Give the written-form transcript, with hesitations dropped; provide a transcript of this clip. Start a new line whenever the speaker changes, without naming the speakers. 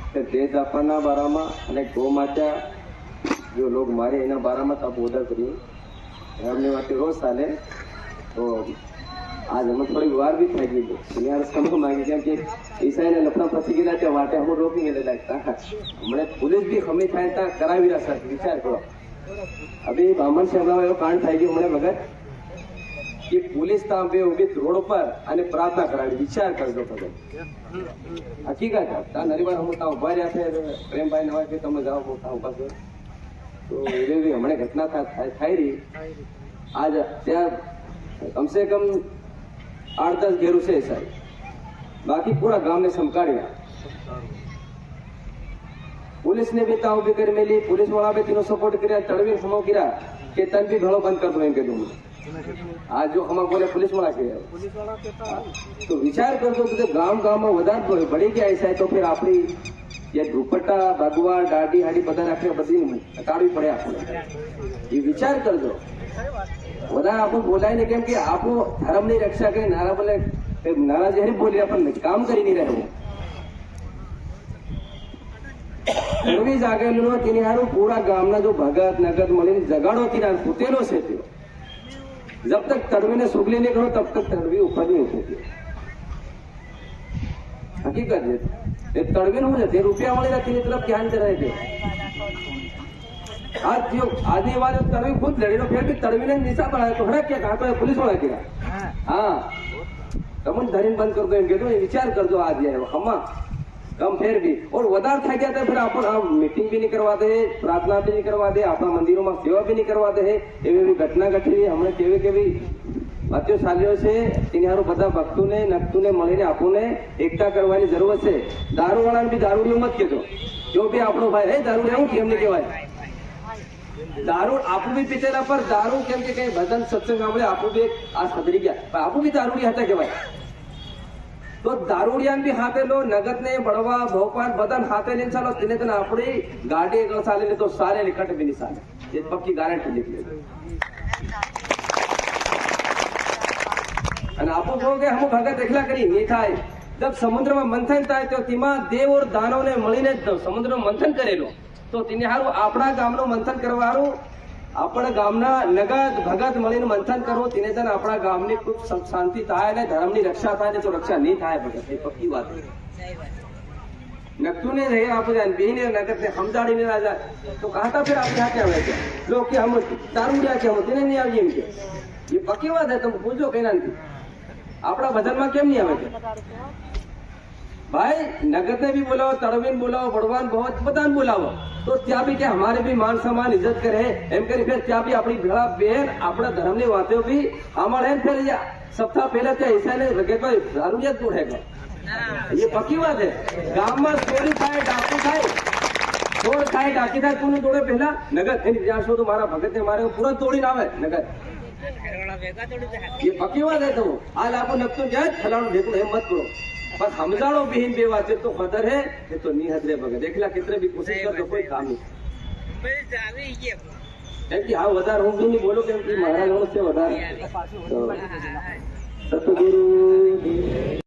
देश अपना बारा में અને गौ माता जो लोग मारे एना बारा में तब बोधा करिए हमने वाते रोज साले तो आज हम थोड़ी वार भी થઈ ગઈ दुनिया समय मांगी કેમ કે ઈસાઈ ને લફડા ફસી ગયેલા તે વાટે हम રોકી ગયેલા લાગતા हमने पुलिस भी खमी થાય તા કરાવી રહ્યા સર વિચાર કરો अभी बामण साहेब एवं कांड થઈ ગયો મને ભગત कि पुलिस तांबे उभी रोड पर અને પ્રાર્થના કરાવી વિચાર કરજો ભગત હકીકત તા નરીવાર हम તા ઉભા રહ્યા છે પ્રેમભાઈ નવા કે તમે જાઓ મોટા ઉભા છો तो ये भी हमने घटना थाई रही आज त्या कम से कम 8-10 घेरू से साहब बाकी पूरा गांव ने समकाड़िया पुलिस ने भी ताऊ भी कर मेली पुलिस वाला भी तीनों सपोर्ट किया तड़वी समो किया के तन भी घड़ो बंद कर दो इनके दूँ आज जो हम बोले पुलिस वाला किया तो विचार कर दो कि गांव गांव में वधार बढ़ी गया ऐसा है तो फिर अपनी ये दुपट्टा भगवा दाढ़ी हाड़ी बता रखे बदली हटाड़वी पड़े आपको ये विचार कर दो वधार आप बोला नहीं केम कि आप धर्म नहीं रक्षा करे नारा बोले नारा जहरी बोली अपन काम करी नहीं रहे जागे तीनी हारू पूरा गामना जो भगत नगद मळी जगाड़ो थी पुतेलो से जब तक तड़वी ने सुगली नहीं करो तब तक तड़वी ऊपर नहीं उठती हकीकत है तड़वी हो जाती रुपया वाली तेरी तरफ ध्यान दे रहे थे आज जो आदि वाले तड़वी खुद लड़ी फिर भी तड़वी ने निशा बढ़ाया तो हड़क क्या कहा तो पुलिस वाला किया हाँ तमुन धरीन बंद कर दो इनके तो विचार कर दो आज ये हम कम फिर भी और वधार થઈ ગયા તો फिर अपन मीटिंग भी नहीं करवा दे प्रार्थना भी नहीं करवा दे अपना मंदिरों में सेवा भी नहीं करवा दे एवी घटना घटी हमने केवी भाग्यशालीओ છે તેનારો બધા ભક્તોને નક્તુને મળીને આપણને એકતા કરવાની જરૂર છે દારૂવાળાને બી દારૂડિયો મત કહેજો જો બી આપણો ભાઈ હે દારૂડિયો કેમ નહીં કહેવાય दारू आपू भी पीतेला पर दारू केम के कहीं भजन सत्संग सांभळे आपू भी आ सदरी गया पर आपू भी दारूडी હતા કહેવાય तो दारूडियान भी हाथे लो नगद ने बड़वा भोपाल बदन हाथे ले चलो तिने दिन अपनी गाड़ी एक साले ले तो सारे निकट भी नहीं साले ये पक्की गारंटी लिख ले અને આપો કહો કે हम भगत એકલા કરી નહીં થાય जब समुद्र में मंथन થાય તો તેમાં દેવ और દાનવ ને મળીને समुद्र में मंथन કરેલો તો તેને હારું આપણા ગામનો મંથન કરવારું આપણા ગામના નગદ ભગત મળીને મંથન કરવો તેને જન આપણા ગામની ખૂબ શાંતિ થાય ને ધર્મની રક્ષા થાય ને તો રક્ષા નહીં થાય ભગત એ પક્કી વાત છે नक्तू ने रहे आप जान बेने नगद ने हमदाड़ी ने राजा तो कहा था फिर आप यहाँ क्या हुए थे लोग कि हम दारूडिया क्या होते नहीं आविए इनके ये पक्की बात है तुम पूछो कहना नहीं अपना भजन में केम नहीं आवे थे भाई नगद ने भी बोलाओ तड़वीन बोलाओ बड़वान बहुत बदान बोलाओ तो त्या भी क्या हमारे भी मान सम्मान इज्जत करे एम करी फिर त्या भी अपनी भेड़ा बहन अपना धर्म ने वाते भी हमारे फिर सप्ताह पहले क्या ऐसा ने रगे तो दारूडिया तोड़ेगा ये पक्की बात है गांव में चोरी खाए डाकू खाए चोर खाए डाकी खाए तूने तोड़े पहला नगद ज्यादा तो मारा भगत ने मारे पूरा तोड़ी ना नगद ये पक्की बात है तो आज आपको नक्तू जाए फलाणु देखो मत करो बस समझाड़ो बहन बे बात तो खतर है ये तो नहीं हजरे भगत देखला कितने भी कोशिश कर तो कोई काम नहीं हाँ वधार हूँ भी नहीं बोलो कि महाराज से वधार सतगुरु